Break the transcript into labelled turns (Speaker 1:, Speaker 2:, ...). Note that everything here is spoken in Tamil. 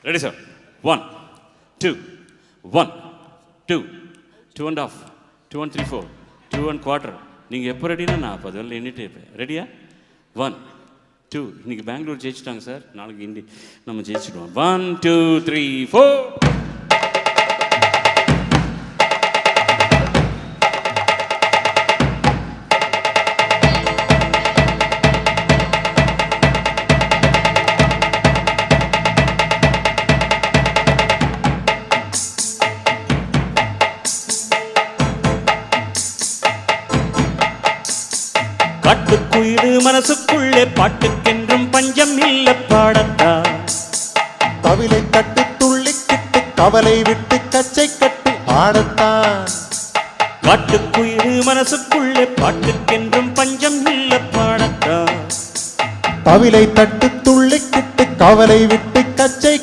Speaker 1: Ready sir. 1 2 1 2 2.5 2 1 3 4 2 1 quarter. நீங்கள் எப்போ ரெடினா நான் அப்போ அதில் எண்ணிட்டே இருப்பேன். ரெடியா? 1 2. இன்னைக்கு பெங்களூர் ஜெயிச்சிட்டாங்க சார், நாளைக்கு இண்டி நம்ம ஜெயிச்சிடுவோம். 1 2 3 4. காட்டுக்குயிரு மனசுக்குள்ளே பாட்டுக்கென்றும் பஞ்சம் இல்ல பாடத்தா.
Speaker 2: தவிலை தட்டு துள்ளி கிட்டு கவலை விட்டு கச்சை கட்டு ஆடத்தான்.
Speaker 1: காட்டுக்குயிரு மனசுக்குள்ளே பாட்டுக்கென்றும் பஞ்சம் இல்ல பாடத்தா.
Speaker 2: தவிலை தட்டு துள்ளி கிட்டு கவலை விட்டு கச்சை